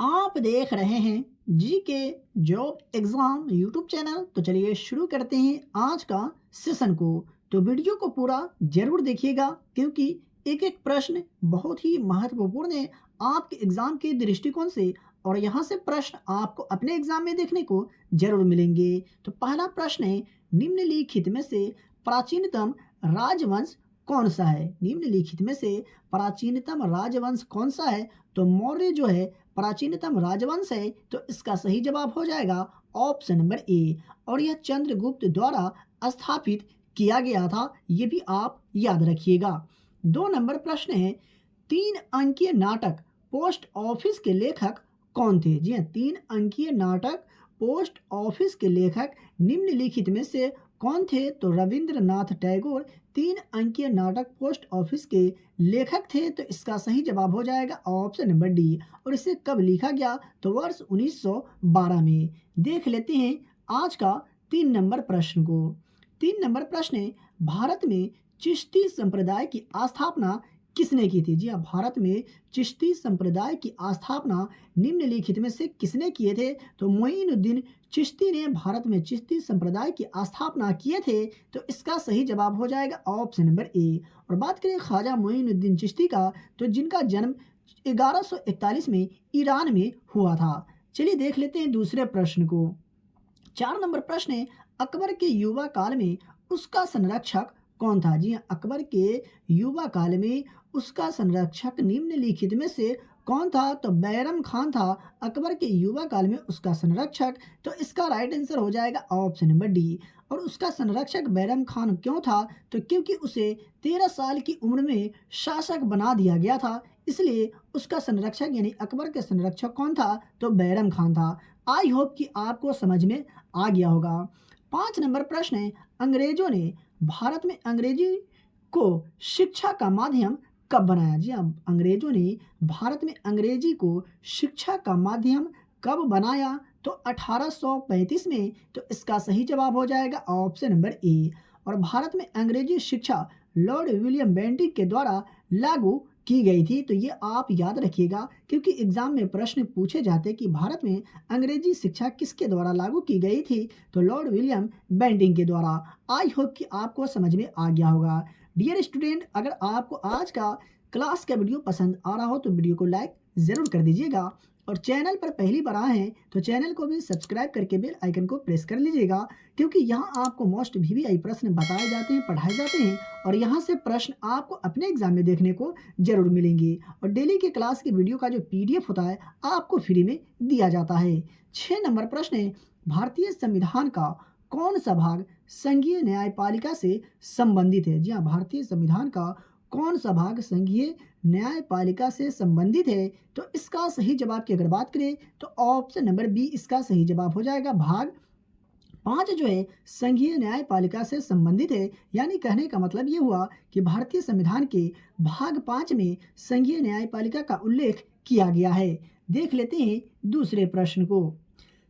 आप देख रहे हैं जी के जॉब एग्ज़ाम यूट्यूब चैनल। तो चलिए शुरू करते हैं आज का सेशन को। तो वीडियो को पूरा ज़रूर देखिएगा क्योंकि एक एक प्रश्न बहुत ही महत्वपूर्ण है आपके एग्ज़ाम के दृष्टिकोण से, और यहाँ से प्रश्न आपको अपने एग्ज़ाम में देखने को ज़रूर मिलेंगे। तो पहला प्रश्न है, निम्नलिखित में से प्राचीनतम राजवंश कौन सा है? निम्नलिखित में से प्राचीनतम राजवंश कौन सा है? तो मौर्य जो है प्राचीनतम राजवंश है, तो इसका सही जवाब हो जाएगा ऑप्शन नंबर ए। और यह चंद्रगुप्त द्वारा स्थापित किया गया था, ये भी आप याद रखिएगा। 2 नंबर प्रश्न है, 3 अंकीय नाटक पोस्ट ऑफिस के लेखक कौन थे? जी हाँ, 3 अंकीय नाटक पोस्ट ऑफिस के लेखक निम्नलिखित में से कौन थे? तो रविंद्रनाथ टैगोर 3 अंकीय नाटक पोस्ट ऑफिस के लेखक थे, तो इसका सही जवाब हो जाएगा ऑप्शन नंबर डी। और इसे कब लिखा गया? तो वर्ष 1912 में। देख लेते हैं आज का 3 नंबर प्रश्न को। 3 नंबर प्रश्न है, भारत में चिश्ती संप्रदाय की स्थापना किसने की थी? जी हाँ, भारत में चिश्ती संप्रदाय की स्थापना निम्नलिखित में से किसने किए थे? तो मोइनुद्दीन चिश्ती ने भारत में चिश्ती संप्रदाय की स्थापना किए थे, तो इसका सही जवाब हो जाएगा ऑप्शन नंबर ए। और बात करें ख्वाजा मोइनुद्दीन चिश्ती का, तो जिनका जन्म 1141 में ईरान में हुआ था। चलिए देख लेते हैं दूसरे प्रश्न को। 4 नंबर प्रश्न है, अकबर के युवा काल में उसका संरक्षक कौन था? जी हाँ, अकबर के युवा काल में उसका संरक्षक निम्नलिखित में से कौन था? तो बैरम खान था अकबर के युवा काल में उसका संरक्षक, तो इसका राइट आंसर हो जाएगा ऑप्शन नंबर डी। और उसका संरक्षक बैरम खान क्यों था? तो क्योंकि उसे 13 साल की उम्र में शासक बना दिया गया था, इसलिए उसका संरक्षक यानी अकबर के संरक्षक कौन था? तो बैरम खान था। आई होप कि आपको समझ में आ गया होगा। 5 नंबर प्रश्न है, अंग्रेजों ने भारत में अंग्रेजी को शिक्षा का माध्यम कब बनाया? जी हाँ, अंग्रेजों ने भारत में अंग्रेजी को शिक्षा का माध्यम कब बनाया? तो 1835 में, तो इसका सही जवाब हो जाएगा ऑप्शन नंबर ए। और भारत में अंग्रेजी शिक्षा लॉर्ड विलियम बेंटिक के द्वारा लागू की गई थी, तो ये आप याद रखिएगा क्योंकि एग्जाम में प्रश्न पूछे जाते कि भारत में अंग्रेजी शिक्षा किसके द्वारा लागू की गई थी? तो लॉर्ड विलियम बेंटिक के द्वारा। आई होप कि आपको समझ में आ गया होगा। डियर स्टूडेंट, अगर आपको आज का क्लास का वीडियो पसंद आ रहा हो तो वीडियो को लाइक ज़रूर कर दीजिएगा, और चैनल पर पहली बार आए हैं तो चैनल को भी सब्सक्राइब करके बेल आइकन को प्रेस कर लीजिएगा, क्योंकि यहाँ आपको मोस्ट वीवीआई प्रश्न बताए जाते हैं, पढ़ाए जाते हैं, और यहाँ से प्रश्न आपको अपने एग्जाम में देखने को जरूर मिलेंगे। और डेली के क्लास के वीडियो का जो पीडीएफ होता है आपको फ्री में दिया जाता है। 6 नंबर प्रश्न है, भारतीय संविधान का कौन सा भाग संघीय न्यायपालिका से संबंधित है? जी हाँ, भारतीय संविधान का कौन सा भाग संघीय न्यायपालिका से संबंधित है? तो इसका सही जवाब की अगर बात करें तो ऑप्शन नंबर बी इसका सही जवाब हो जाएगा। भाग 5 जो है संघीय न्यायपालिका से संबंधित है, यानी कहने का मतलब ये हुआ कि भारतीय संविधान के भाग 5 में संघीय न्यायपालिका का उल्लेख किया गया है। देख लेते हैं दूसरे प्रश्न को।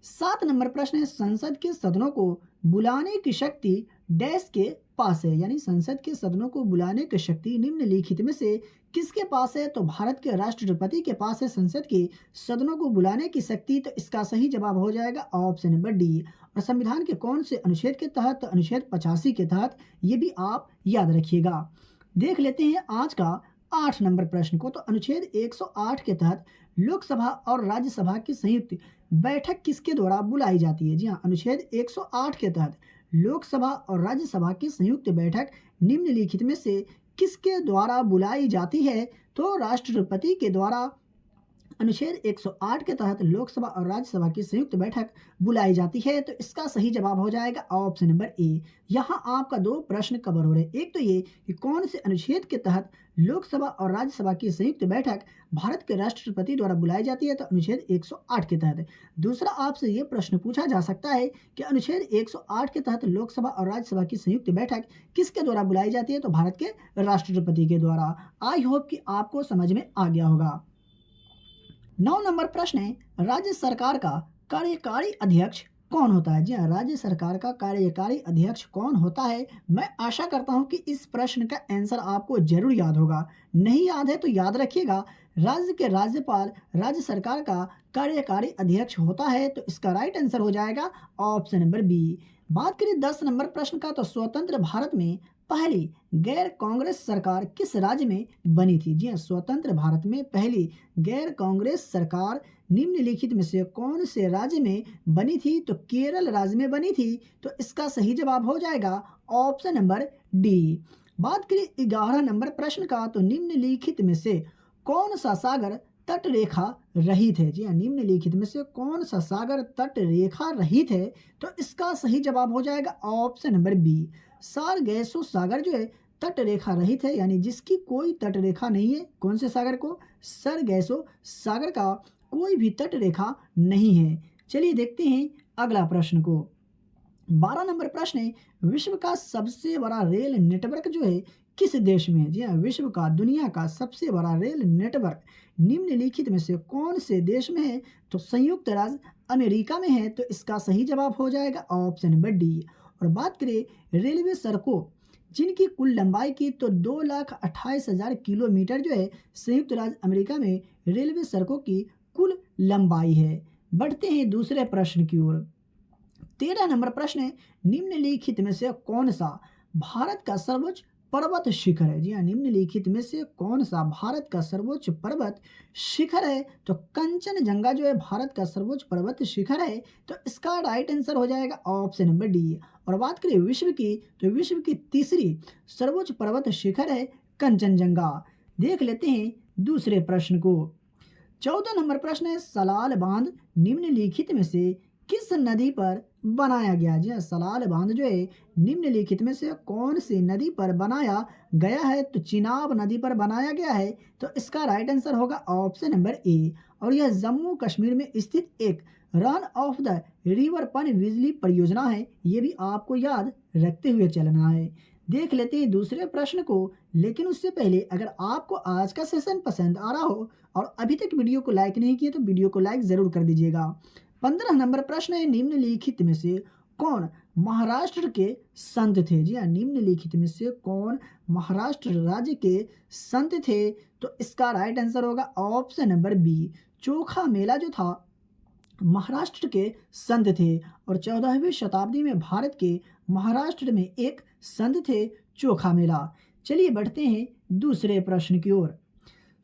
7 नंबर प्रश्न है, संसद के सदनों को बुलाने की शक्ति डैश के पास है? यानी संसद के सदनों को बुलाने की शक्ति निम्नलिखित में से किसके पास है? तो भारत के राष्ट्रपति के पास है संसद के सदनों को बुलाने की शक्ति, तो इसका सही जवाब हो जाएगा ऑप्शन नंबर डी। और संविधान के कौन से अनुच्छेद के तहत? तो अनुच्छेद 85 के तहत, ये भी आप याद रखिएगा। देख लेते हैं आज का 8 नंबर प्रश्न को। तो अनुच्छेद 108 के तहत लोकसभा और राज्यसभा की संयुक्त बैठक किसके द्वारा बुलाई जाती है? जी हाँ, अनुच्छेद 108 के तहत लोकसभा और राज्यसभा की संयुक्त बैठक निम्नलिखित में से किसके द्वारा बुलाई जाती है? तो राष्ट्रपति के द्वारा अनुच्छेद 108 के तहत लोकसभा और राज्यसभा की संयुक्त बैठक बुलाई जाती है, तो इसका सही जवाब हो जाएगा ऑप्शन नंबर ए। यहाँ आपका 2 प्रश्न कवर हो रहे हैं। एक तो ये कि कौन से अनुच्छेद के तहत लोकसभा और राज्यसभा की संयुक्त बैठक भारत के राष्ट्रपति द्वारा बुलाई जाती है? तो अनुच्छेद 108 के तहत। दूसरा आपसे ये प्रश्न पूछा जा सकता है कि अनुच्छेद 108 के तहत लोकसभा और राज्यसभा की संयुक्त बैठक किसके द्वारा बुलाई जाती है? तो भारत के राष्ट्रपति के द्वारा। आई होप कि आपको समझ में आ गया होगा। 9 नंबर प्रश्न है, राज्य सरकार का कार्यकारी अध्यक्ष कौन होता है? जी हाँ, राज्य सरकार का कार्यकारी अध्यक्ष कौन होता है? मैं आशा करता हूँ कि इस प्रश्न का आंसर आपको ज़रूर याद होगा। नहीं याद है तो याद रखिएगा, राज्य के राज्यपाल राज्य सरकार का कार्यकारी अध्यक्ष होता है, तो इसका राइट आंसर हो जाएगा ऑप्शन नंबर बी। बात करें 10 नंबर प्रश्न का, तो स्वतंत्र भारत में पहली गैर कांग्रेस सरकार किस राज्य में बनी थी? जी हाँ, स्वतंत्र भारत में पहली गैर कांग्रेस सरकार निम्नलिखित में से कौन से राज्य में बनी थी? तो केरल राज्य में बनी थी। तो इसका सही जवाब हो जाएगा ऑप्शन नंबर डी। बात करें 11 नंबर प्रश्न का, तो निम्नलिखित में से कौन सा सागर तट रेखा रहित है? जी हाँ, निम्नलिखित में से कौन सा सागर तट रेखा रहित है? तो इसका सही जवाब हो जाएगा ऑप्शन नंबर बी। सारगैसो सागर जो है तट रेखा रहित है, यानी जिसकी कोई तट रेखा नहीं है। कौन से सागर को? सरगैसो सागर का कोई भी तट रेखा नहीं है। चलिए देखते हैं अगला प्रश्न को। 12 नंबर प्रश्न है, विश्व का सबसे बड़ा रेल नेटवर्क जो है किस देश में है? जी हाँ, विश्व का दुनिया का सबसे बड़ा रेल नेटवर्क निम्नलिखित में से कौन से देश में है? तो संयुक्त राज्य अमेरिका में है। तो इसका सही जवाब हो जाएगा ऑप्शन नंबर डी। और बात करें रेलवे सड़कों जिनकी कुल लंबाई की, तो 2,28,000 किलोमीटर जो है संयुक्त राज्य अमेरिका में रेलवे सड़कों की कुल लंबाई है। बढ़ते हैं दूसरे प्रश्न की ओर। 13 नंबर प्रश्न है, निम्नलिखित में से कौन सा भारत का सर्वोच्च पर्वत शिखर है? जी हाँ, निम्नलिखित में से कौन सा भारत का सर्वोच्च पर्वत शिखर है? तो कंचनजंगा जो है भारत का सर्वोच्च पर्वत शिखर है। तो इसका राइट आंसर हो जाएगा ऑप्शन नंबर डी। और बात करें विश्व की, तो विश्व की तीसरी सर्वोच्च पर्वत शिखर है कंचनजंगा। देख लेते हैं दूसरे प्रश्न को। 14 नंबर प्रश्न है, सलाल बांध निम्नलिखित में से किस नदी पर बनाया गया? जी हाँ, सलाल बांध जो है निम्नलिखित में से कौन सी नदी पर बनाया गया है? तो चिनाब नदी पर बनाया गया है। तो इसका राइट आंसर होगा ऑप्शन नंबर ए। और यह जम्मू कश्मीर में स्थित एक रन ऑफ द रिवर पन बिजली परियोजना है। ये भी आपको याद रखते हुए चलना है। देख लेते हैं दूसरे प्रश्न को, लेकिन उससे पहले अगर आपको आज का सेशन पसंद आ रहा हो और अभी तक वीडियो को लाइक नहीं किया, तो वीडियो को लाइक ज़रूर कर दीजिएगा। 15 नंबर प्रश्न है, निम्नलिखित में से कौन महाराष्ट्र के संत थे? जी हाँ, निम्नलिखित में से कौन महाराष्ट्र राज्य के संत थे? तो इसका राइट आंसर होगा ऑप्शन नंबर बी। चोखा मेला जो था महाराष्ट्र के संत थे। और 14वीं शताब्दी में भारत के महाराष्ट्र में एक संत थे चोखा मेला। चलिए बढ़ते हैं दूसरे प्रश्न की ओर।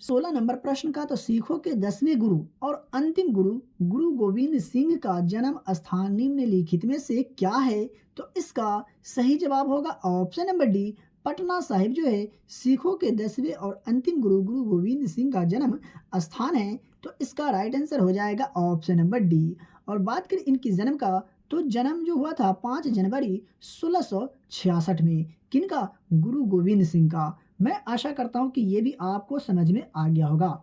16 नंबर प्रश्न का, तो सिखों के 10वें गुरु और अंतिम गुरु गुरु गोविंद सिंह का जन्म स्थान निम्नलिखित में से क्या है? तो इसका सही जवाब होगा option number D. Patna Sahib जो है सिखों के 10वें और अंतिम गुरु गुरु गोविंद सिंह का जन्म स्थान है। तो इसका राइट आंसर हो जाएगा ऑप्शन नंबर डी। और बात करें इनकी जन्म का, तो जन्म जो हुआ था 5 जनवरी 1666 में। किनका? गुरु गोविंद सिंह का। मैं आशा करता हूं कि ये भी आपको समझ में आ गया होगा।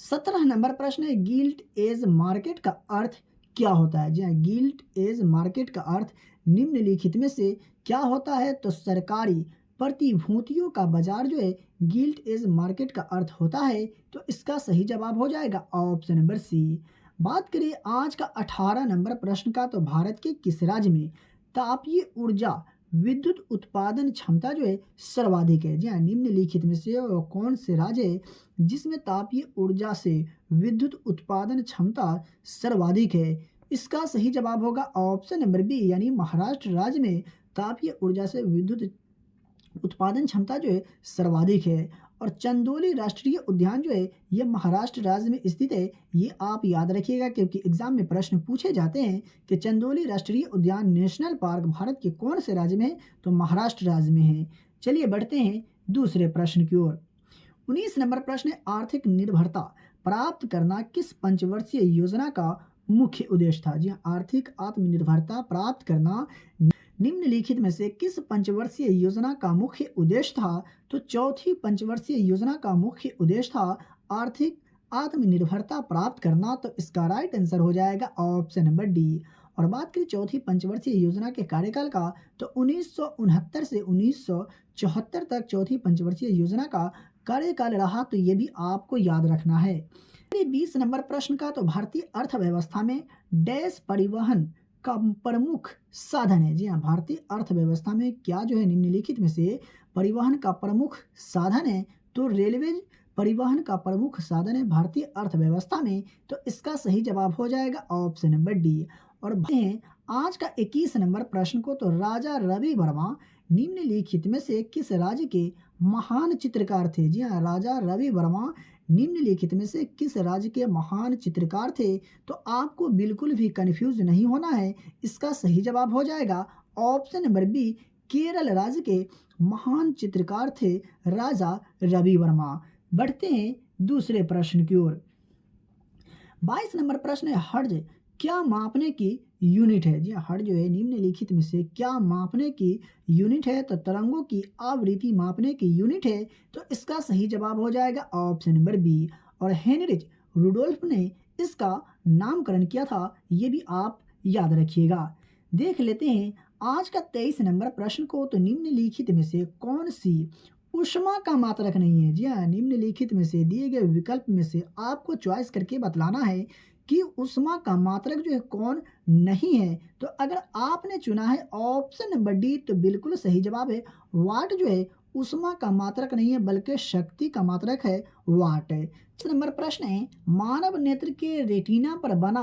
17 नंबर प्रश्न है, गिल्ट एज मार्केट का अर्थ क्या होता है? जी हाँ, गिल्ट एज मार्केट का अर्थ निम्नलिखित में से क्या होता है? तो सरकारी प्रतिभूतियों का बाजार जो है गिल्ट एज मार्केट का अर्थ होता है। तो इसका सही जवाब हो जाएगा ऑप्शन नंबर सी। बात करिए आज का 18 नंबर प्रश्न का, तो भारत के किस राज्य में तापीय ऊर्जा विद्युत उत्पादन क्षमता जो है सर्वाधिक है? जी हाँ, निम्नलिखित में से वो कौन से राज्य है जिसमें तापीय ऊर्जा से विद्युत उत्पादन क्षमता सर्वाधिक है? इसका सही जवाब होगा ऑप्शन नंबर बी, यानी महाराष्ट्र राज्य में तापीय ऊर्जा से विद्युत उत्पादन क्षमता जो है सर्वाधिक है। और चंदोली राष्ट्रीय उद्यान जो है ये महाराष्ट्र राज्य में स्थित है। ये आप याद रखिएगा क्योंकि एग्जाम में प्रश्न पूछे जाते हैं कि चंदोली राष्ट्रीय उद्यान नेशनल पार्क भारत के कौन से राज्य में है? तो महाराष्ट्र राज्य में है। चलिए बढ़ते हैं दूसरे प्रश्न की ओर। 19 नंबर प्रश्न है, आर्थिक निर्भरता प्राप्त करना किस पंचवर्षीय योजना का मुख्य उद्देश्य था? जी हाँ, आर्थिक आत्मनिर्भरता प्राप्त करना निम्नलिखित में से किस पंचवर्षीय योजना का मुख्य उद्देश्य था? तो चौथी पंचवर्षीय योजना का मुख्य उद्देश्य था आर्थिक आत्मनिर्भरता प्राप्त करना। तो इसका राइट आंसर हो जाएगा ऑप्शन नंबर डी। और बात करें चौथी पंचवर्षीय योजना के कार्यकाल का, तो 1969 से 1974 तक चौथी पंचवर्षीय योजना का कार्यकाल रहा। तो ये भी आपको याद रखना है। 20 नंबर प्रश्न का, तो भारतीय अर्थव्यवस्था में डैश परिवहन का प्रमुख साधन है? जी हाँ, भारतीय अर्थव्यवस्था में क्या जो है निम्नलिखित में से परिवहन का प्रमुख साधन है? तो रेलवे परिवहन का प्रमुख साधन है भारतीय अर्थव्यवस्था में। तो इसका सही जवाब हो जाएगा ऑप्शन नंबर डी। और बढ़ते हैं आज का 21 नंबर प्रश्न को। तो राजा रवि वर्मा निम्नलिखित में से किस राज्य के महान चित्रकार थे? जी हाँ, राजा रवि वर्मा निम्नलिखित में से किस राज्य के महान चित्रकार थे? तो आपको बिल्कुल भी कंफ्यूज नहीं होना है। इसका सही जवाब हो जाएगा ऑप्शन नंबर बी, केरल राज्य के महान चित्रकार थे राजा रवि वर्मा। बढ़ते हैं दूसरे प्रश्न की ओर। 22 नंबर प्रश्न है, हर्ज क्या मापने की यूनिट है? जी हाँ, हर्ज जो है निम्नलिखित में से क्या मापने की यूनिट है? तो तरंगों की आवृत्ति मापने की यूनिट है। तो इसका सही जवाब हो जाएगा ऑप्शन नंबर बी। और हेनरिच रुडोल्फ ने इसका नामकरण किया था, ये भी आप याद रखिएगा। देख लेते हैं आज का 23 नंबर प्रश्न को। तो निम्नलिखित में से कौन सी ऊष्मा का मात्रक नहीं है? जी हाँ, निम्नलिखित में से दिए गए विकल्प में से आपको चॉइस करके बतलाना है कि ऊष्मा का मात्रक जो है कौन नहीं है। तो अगर आपने चुना है ऑप्शन नंबर डी तो बिल्कुल सही जवाब है। वाट जो है ऊष्मा का मात्रक नहीं है बल्कि शक्ति का मात्रक है, वाट है। इस नंबर प्रश्न है, मानव नेत्र के रेटिना पर बना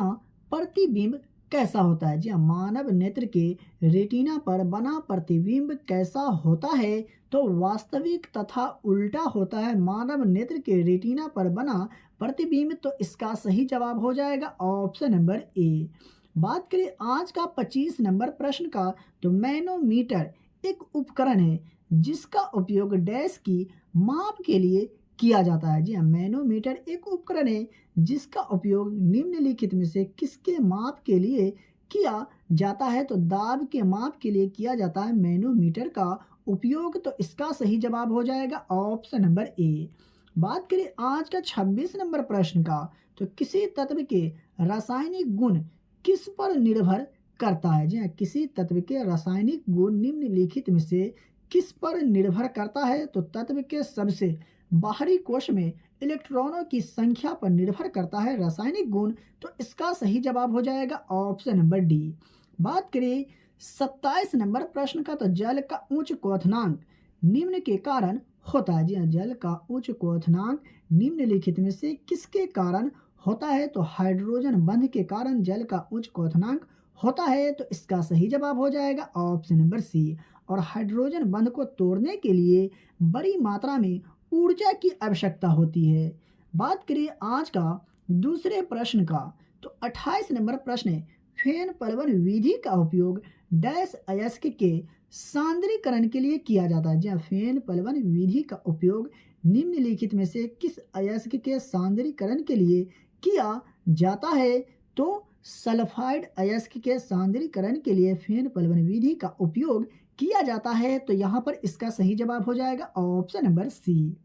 प्रतिबिंब कैसा होता है? जी हाँ, मानव नेत्र के रेटिना पर बना प्रतिबिंब कैसा होता है? तो वास्तविक तथा उल्टा होता है मानव नेत्र के रेटिना पर बना प्रतिबिंब। तो इसका सही जवाब हो जाएगा ऑप्शन नंबर ए। बात करें आज का 25 नंबर प्रश्न का। तो मैनोमीटर एक उपकरण है जिसका उपयोग डैश की माप के लिए किया जाता है। जी हाँ, मैनोमीटर एक उपकरण है जिसका उपयोग निम्नलिखित में से किसके माप के लिए किया जाता है? तो दाब के माप के लिए किया जाता है मैनोमीटर का उपयोग। तो इसका सही जवाब हो जाएगा ऑप्शन नंबर ए। बात करें आज का 26 नंबर प्रश्न का। तो किसी तत्व के रासायनिक गुण किस पर निर्भर करता है? जी हाँ, किसी तत्व के रासायनिक गुण निम्नलिखित में से किस पर निर्भर करता है? तो तत्व के सबसे बाहरी कोश में इलेक्ट्रॉनों की संख्या पर निर्भर करता है रासायनिक गुण। तो इसका सही जवाब हो जाएगा ऑप्शन नंबर डी। बात करें 27 नंबर प्रश्न का। तो जल का उच्च क्वथनांक निम्न के कारण होता है। जी हाँ, जल का उच्च क्वथनांक निम्नलिखित में से किसके कारण होता है? तो हाइड्रोजन बंध के कारण जल का उच्च क्वथनांक होता है। तो इसका सही जवाब हो जाएगा ऑप्शन नंबर सी। और हाइड्रोजन बंध को तोड़ने के लिए बड़ी मात्रा में ऊर्जा की आवश्यकता होती है। बात करिए आज का दूसरे प्रश्न का। तो 28 नंबर प्रश्न है, फेन पलवन विधि का उपयोग डैश अयस्क के सांद्रीकरण के लिए किया जाता है? जहाँ फेन पलवन विधि का उपयोग निम्नलिखित में से किस अयस्क के सांद्रीकरण के लिए किया जाता है? तो सल्फाइड अयस्क के सांद्रीकरण के लिए फेन पलवन विधि का उपयोग किया जाता है। तो यहाँ पर इसका सही जवाब हो जाएगा ऑप्शन नंबर सी।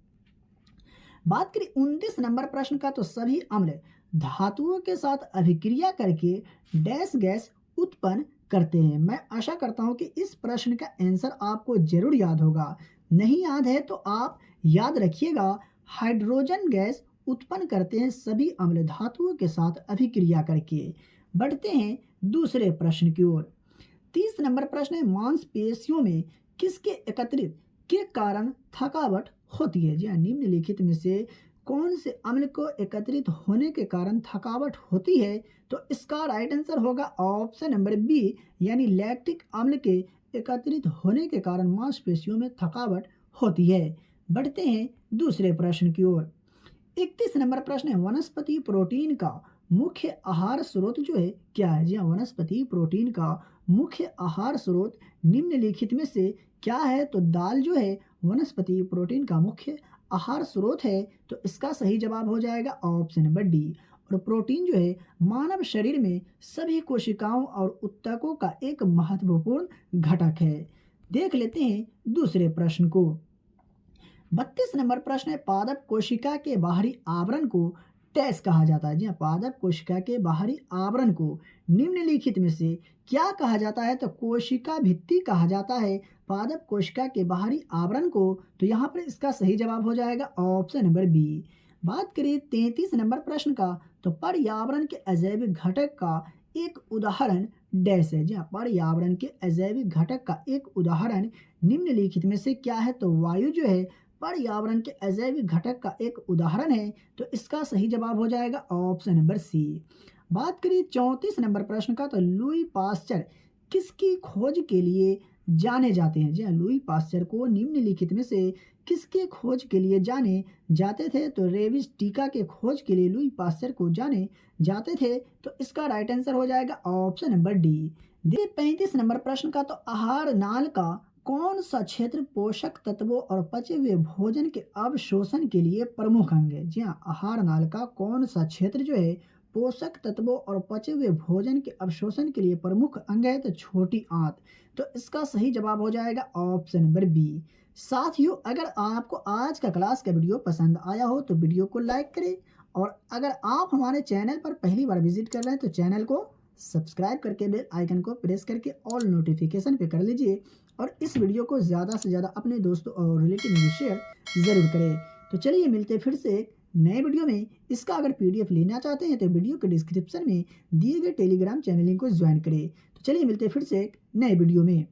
बात करें 29 नंबर प्रश्न का। तो सभी अम्ल धातुओं के साथ अभिक्रिया करके डैश गैस उत्पन्न करते हैं। मैं आशा करता हूं कि इस प्रश्न का आंसर आपको जरूर याद होगा। नहीं याद है तो आप याद रखिएगा, हाइड्रोजन गैस उत्पन्न करते हैं सभी अम्ल धातुओं के साथ अभिक्रिया करके। बढ़ते हैं दूसरे प्रश्न की ओर। 30 नंबर प्रश्न है, मांसपेशियों में किसके एकत्रित के कारण थकावट होती है? जी हाँ, निम्नलिखित में से कौन से अम्ल को एकत्रित होने के कारण थकावट होती है? तो इसका राइट आंसर होगा ऑप्शन नंबर बी, यानी लैक्टिक अम्ल के एकत्रित होने के कारण मांसपेशियों में थकावट होती है। बढ़ते हैं दूसरे प्रश्न की ओर। 31 नंबर प्रश्न है, वनस्पति प्रोटीन का मुख्य आहार स्रोत जो है क्या है? जी हाँ, वनस्पति प्रोटीन का मुख्य आहार स्रोत निम्नलिखित में से क्या है? तो दाल जो है वनस्पति प्रोटीन का मुख्य आहार स्रोत है। तो इसका सही जवाब हो जाएगा ऑप्शन नंबर डी। और प्रोटीन जो है मानव शरीर में सभी कोशिकाओं और ऊतकों का एक महत्वपूर्ण घटक है। देख लेते हैं दूसरे प्रश्न को। 32 नंबर प्रश्न है, पादप कोशिका के बाहरी आवरण को टैस कहा जाता है? जी हाँ, पादप कोशिका के बाहरी आवरण को निम्नलिखित में से क्या कहा जाता है? तो कोशिका भित्ति कहा जाता है पादप कोशिका के बाहरी आवरण को। तो यहाँ पर इसका सही जवाब हो जाएगा ऑप्शन नंबर बी। बात करें 33 नंबर प्रश्न का। तो पर्यावरण के अजैविक घटक का एक उदाहरण डैश है। जी हाँ, पर्यावरण के अजैविक घटक का एक उदाहरण निम्नलिखित में से क्या है? तो वायु जो है पर्यावरण के अजैविक घटक का एक उदाहरण है। तो इसका सही जवाब हो जाएगा ऑप्शन नंबर सी। बात करिए 34 नंबर प्रश्न का, तो लुई पास्चर किसकी खोज के लिए जाने जाते हैं? जी हाँ, लुई पास्चर को निम्नलिखित में से किसके खोज के लिए जाने जाते थे? तो रेबीज टीका के खोज के लिए लुई पास्चर को जाने जाते थे। तो इसका राइट आंसर हो जाएगा ऑप्शन नंबर डी। देखिए 35 नंबर प्रश्न का, तो आहार नाल का कौन सा क्षेत्र पोषक तत्वों और पचे हुए भोजन के अवशोषण के लिए प्रमुख अंग है? जी हाँ, आहार नाल का कौन सा क्षेत्र जो है पोषक तत्वों और पचे हुए भोजन के अवशोषण के लिए प्रमुख अंग है? तो छोटी आंत। तो इसका सही जवाब हो जाएगा ऑप्शन नंबर बी। साथियों, अगर आपको आज का क्लास का वीडियो पसंद आया हो तो वीडियो को लाइक करें, और अगर आप हमारे चैनल पर पहली बार विजिट कर रहे हैं तो चैनल को सब्सक्राइब करके बेल आइकन को प्रेस करके ऑल नोटिफिकेशन पे कर लीजिए, और इस वीडियो को ज़्यादा से ज़्यादा अपने दोस्तों और रिलेटिव में शेयर ज़रूर करें। तो चलिए मिलते हैं फिर से एक नए वीडियो में। इसका अगर पीडीएफ लेना चाहते हैं तो वीडियो के डिस्क्रिप्शन में दिए गए टेलीग्राम चैनल लिंक को ज्वाइन करें। तो चलिए मिलते हैं फिर से एक नए वीडियो में।